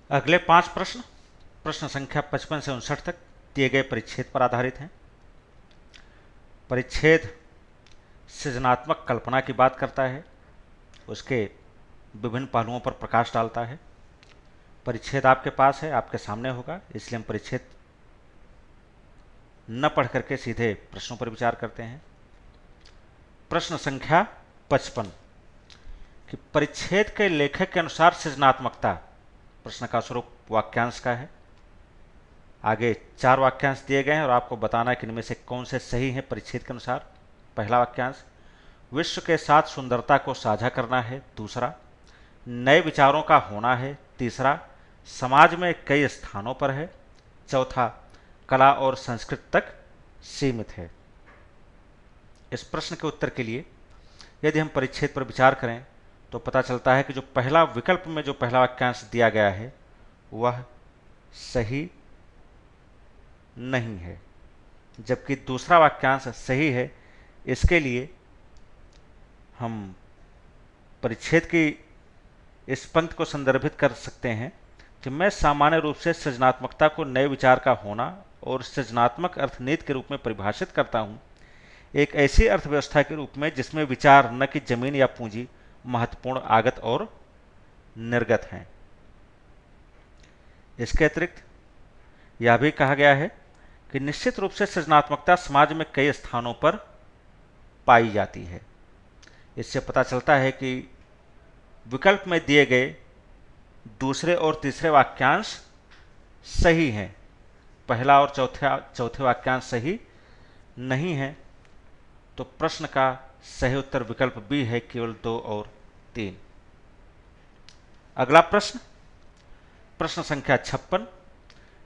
अगले 5 प्रश्न प्रश्न संख्या 55 से 59 तक दिए गए परिच्छेद पर आधारित हैं। परिच्छेद सृजनात्मक कल्पना की बात करता है, उसके विभिन्न पहलुओं पर प्रकाश डालता है। परिच्छेद आपके पास है, आपके सामने होगा, इसलिए हम परिच्छेद न पढ़ करके सीधे प्रश्नों पर विचार करते हैं। प्रश्न संख्या 55 कि परिच्छेद के लेखक के अनुसार सृजनात्मकता, प्रश्न का स्वरूप वाक्यांश का है। आगे 4 वाक्यांश दिए गए हैं और आपको बताना है कि इनमें से कौन से सही हैं परिच्छेद के अनुसार। पहला वाक्यांश, विश्व के साथ सुंदरता को साझा करना है। दूसरा, नए विचारों का होना है। तीसरा, समाज में कई स्थानों पर है। चौथा, कला और संस्कृति तक सीमित है। इस प्रश्न के उत्तर के लिए यदि हम परिच्छेद पर विचार करें तो पता चलता है कि जो पहला विकल्प में जो पहला वाक्यांश दिया गया है वह सही नहीं है, जबकि दूसरा वाक्यांश सही है। इसके लिए हम परिच्छेद की इस पंक्ति को संदर्भित कर सकते हैं कि मैं सामान्य रूप से सृजनात्मकता को नए विचार का होना और सृजनात्मक अर्थनीति के रूप में परिभाषित करता हूं, एक ऐसी अर्थव्यवस्था के रूप में जिसमें विचार न कि जमीन या पूंजी महत्वपूर्ण आगत और निर्गत हैं। इसके अतिरिक्त यह भी कहा गया है कि निश्चित रूप से सृजनात्मकता समाज में कई स्थानों पर पाई जाती है। इससे पता चलता है कि विकल्प में दिए गए दूसरे और तीसरे वाक्यांश सही हैं, पहला और चौथे वाक्यांश सही नहीं है। तो प्रश्न का सही उत्तर विकल्प बी है, केवल 2 और 3। अगला प्रश्न प्रश्न संख्या 56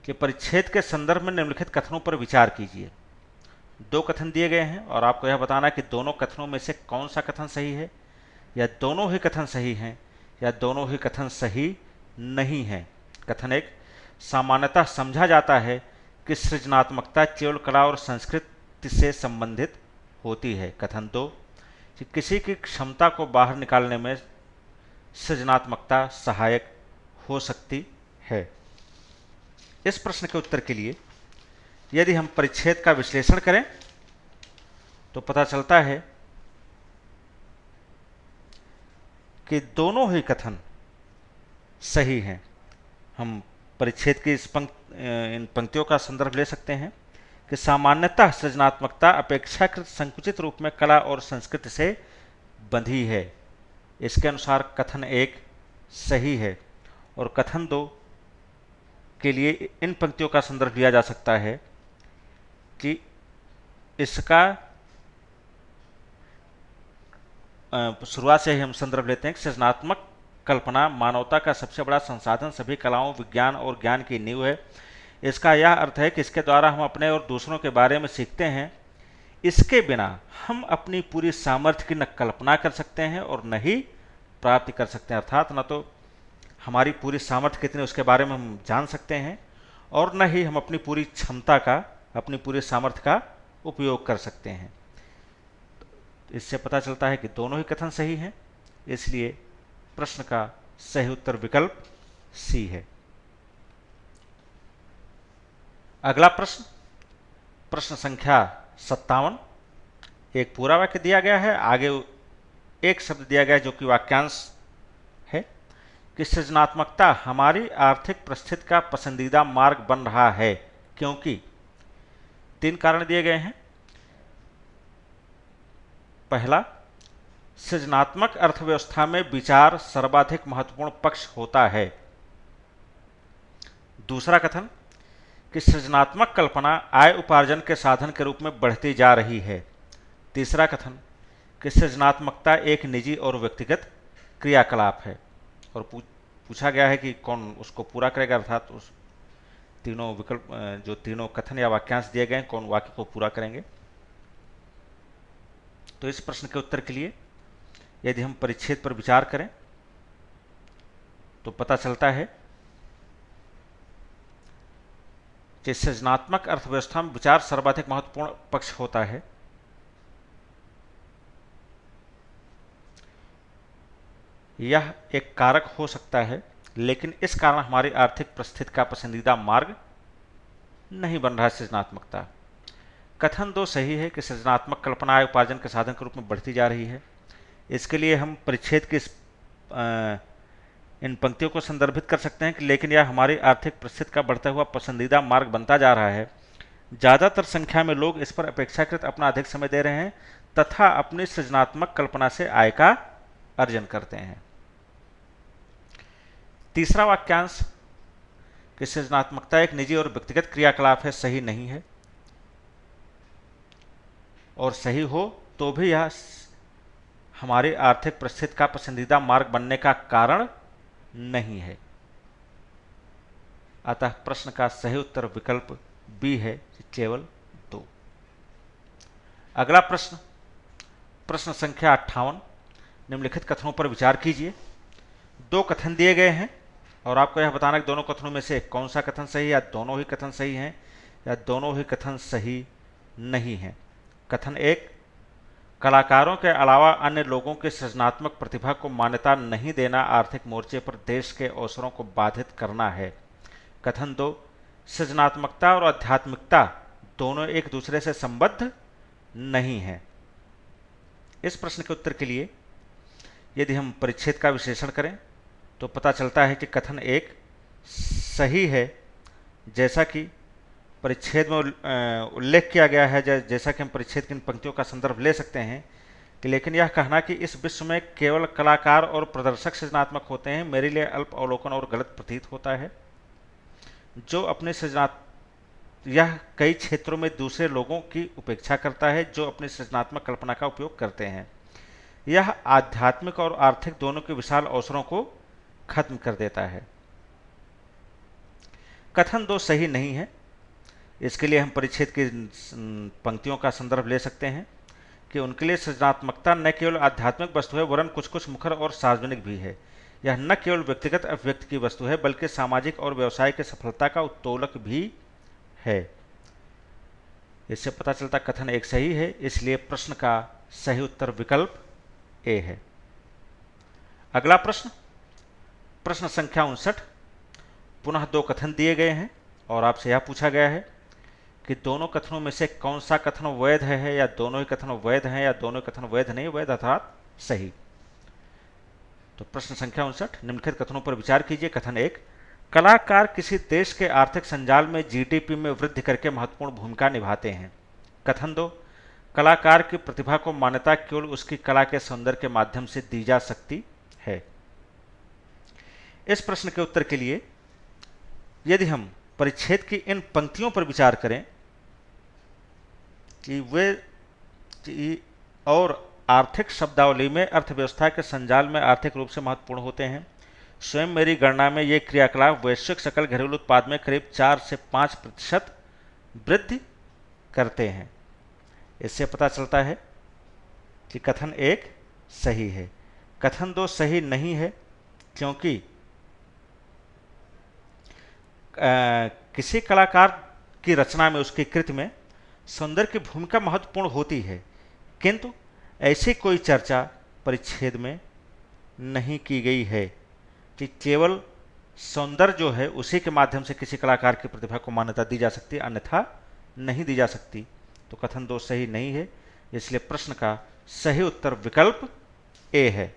कि परिच्छेद के संदर्भ में निम्नलिखित कथनों पर विचार कीजिए। 2 कथन दिए गए हैं और आपको यह बताना है कि दोनों कथनों में से कौन सा कथन सही है, या दोनों ही कथन सही हैं, या दोनों ही कथन सही नहीं हैं। कथन 1, सामान्यतः समझा जाता है कि सृजनात्मकता केवल कला और संस्कृति से संबंधित होती है। कथन 2, कि किसी की क्षमता को बाहर निकालने में सृजनात्मकता सहायक हो सकती है। इस प्रश्न के उत्तर के लिए यदि हम परिच्छेद का विश्लेषण करें तो पता चलता है कि दोनों ही कथन सही हैं। हम परिच्छेद की इन पंक्तियों का संदर्भ ले सकते हैं कि सामान्यतः सृजनात्मकता अपेक्षाकृत संकुचित रूप में कला और संस्कृति से बंधी है। इसके अनुसार कथन 1 सही है और कथन 2 के लिए इन पंक्तियों का संदर्भ लिया जा सकता है कि इसका शुरुआत से ही हम संदर्भ लेते हैं कि सृजनात्मक कल्पना मानवता का सबसे बड़ा संसाधन, सभी कलाओं, विज्ञान और ज्ञान की नींव है। इसका यह अर्थ है कि इसके द्वारा हम अपने और दूसरों के बारे में सीखते हैं। इसके बिना हम अपनी पूरी सामर्थ्य की न कल्पना कर सकते हैं और न ही प्राप्ति कर सकते हैं। अर्थात न तो हमारी पूरी सामर्थ्य कितनी उसके बारे में हम जान सकते हैं और न ही हम अपनी पूरी क्षमता का, अपनी पूरी सामर्थ्य का उपयोग कर सकते हैं। इससे पता चलता है कि दोनों ही कथन सही हैं, इसलिए प्रश्न का सही उत्तर विकल्प सी है। अगला प्रश्न प्रश्न संख्या 57, एक पूरा वाक्य दिया गया है, आगे एक शब्द दिया गया है जो कि वाक्यांश है कि सृजनात्मकता हमारी आर्थिक परिस्थिति का पसंदीदा मार्ग बन रहा है क्योंकि 3 कारण दिए गए हैं। पहला, सृजनात्मक अर्थव्यवस्था में विचार सर्वाधिक महत्वपूर्ण पक्ष होता है। दूसरा कथन कि सृजनात्मक कल्पना आय उपार्जन के साधन के रूप में बढ़ती जा रही है। तीसरा कथन कि सृजनात्मकता एक निजी और व्यक्तिगत क्रियाकलाप है। और पूछा गया है कि कौन उसको पूरा करेगा, अर्थात उस तीनों विकल्प जो तीनों कथन या वाक्यांश दिए गए हैं कौन वाक्य को पूरा करेंगे। तो इस प्रश्न के उत्तर के लिए यदि हम परिच्छेद पर विचार करें तो पता चलता है कि सृजनात्मक अर्थव्यवस्था में विचार सर्वाधिक महत्वपूर्ण पक्ष होता है। यह एक कारक हो सकता है लेकिन इस कारण हमारी आर्थिक परिस्थिति का पसंदीदा मार्ग नहीं बन रहा है सृजनात्मकता। कथन 2 सही है कि सृजनात्मक कल्पना आय उपार्जन के साधन के रूप में बढ़ती जा रही है। इसके लिए हम परिच्छेद की इन पंक्तियों को संदर्भित कर सकते हैं कि लेकिन यह हमारी आर्थिक परिस्थिति का बढ़ता हुआ पसंदीदा मार्ग बनता जा रहा है। ज़्यादातर संख्या में लोग इस पर अपेक्षाकृत अपना अधिक समय दे रहे हैं तथा अपनी सृजनात्मक कल्पना से आय का अर्जन करते हैं। तीसरा वाक्यांश कि सृजनात्मकता एक निजी और व्यक्तिगत क्रियाकलाप है, सही नहीं है, और सही हो तो भी यह हमारी आर्थिक परिस्थिति का पसंदीदा मार्ग बनने का कारण नहीं है। अतः प्रश्न का सही उत्तर विकल्प बी है, केवल 2। अगला प्रश्न, प्रश्न संख्या 58। निम्नलिखित कथनों पर विचार कीजिए। 2 कथन दिए गए हैं और आपको यह बताना कि दोनों कथनों में से कौन सा कथन सही है, या दोनों ही कथन सही हैं, या दोनों ही कथन सही नहीं हैं। कथन 1, कलाकारों के अलावा अन्य लोगों की सृजनात्मक प्रतिभा को मान्यता नहीं देना आर्थिक मोर्चे पर देश के अवसरों को बाधित करना है। कथन 2, सृजनात्मकता और आध्यात्मिकता दोनों एक दूसरे से संबद्ध नहीं हैं। इस प्रश्न के उत्तर के लिए यदि हम परिच्छेद का विश्लेषण करें तो पता चलता है कि कथन 1 सही है, जैसा कि परिच्छेद में उल्लेख किया गया है। जैसा कि हम परिच्छेद की इन पंक्तियों का संदर्भ ले सकते हैं कि लेकिन यह कहना कि इस विश्व में केवल कलाकार और प्रदर्शक सृजनात्मक होते हैं मेरे लिए अल्प अवलोकन और गलत प्रतीत होता है। जो अपने यह कई क्षेत्रों में दूसरे लोगों की उपेक्षा करता है जो अपनी सृजनात्मक कल्पना का उपयोग करते हैं। यह आध्यात्मिक और आर्थिक दोनों के विशाल अवसरों को खत्म कर देता है। कथन 2 सही नहीं है। इसके लिए हम परिच्छेद की पंक्तियों का संदर्भ ले सकते हैं कि उनके लिए सृजनात्मकता न केवल आध्यात्मिक वस्तु है वरन कुछ कुछ मुखर और सार्वजनिक भी है। यह न केवल व्यक्तिगत अभिव्यक्ति की वस्तु है बल्कि सामाजिक और व्यवसाय की सफलता का उत्तोलक भी है। इससे पता चलता कथन 1 सही है, इसलिए प्रश्न का सही उत्तर विकल्प ए है। अगला प्रश्न, प्रश्न संख्या 59। पुनः 2 कथन दिए गए हैं और आपसे यह पूछा गया है कि दोनों कथनों में से कौन सा कथन वैध है, या दोनों ही कथन वैध हैं, या दोनों कथन वैध नहीं वैध अर्थात सही। तो प्रश्न संख्या 59, निम्नलिखित कथनों पर विचार कीजिए। कथन 1, कलाकार किसी देश के आर्थिक संजाल में जीडीपी में वृद्धि करके महत्वपूर्ण भूमिका निभाते हैं। कथन 2, कलाकार की प्रतिभा को मान्यता केवल उसकी कला के सौंदर्य के माध्यम से दी जा सकती है। इस प्रश्न के उत्तर के लिए यदि हम परिच्छेद की इन पंक्तियों पर विचार करें कि और आर्थिक शब्दावली में अर्थव्यवस्था के संजाल में आर्थिक रूप से महत्वपूर्ण होते हैं। स्वयं मेरी गणना में ये क्रियाकलाप वैश्विक सकल घरेलू उत्पाद में करीब 4 से 5% वृद्धि करते हैं। इससे पता चलता है कि कथन 1 सही है। कथन 2 सही नहीं है क्योंकि किसी कलाकार की रचना में, उसकी कृति में सौंदर्य की भूमिका महत्वपूर्ण होती है, किंतु ऐसी कोई चर्चा परिच्छेद में नहीं की गई है कि केवल सौंदर्य जो है उसी के माध्यम से किसी कलाकार की प्रतिभा को मान्यता दी जा सकती है, अन्यथा नहीं दी जा सकती। तो कथन 2 सही नहीं है, इसलिए प्रश्न का सही उत्तर विकल्प ए है।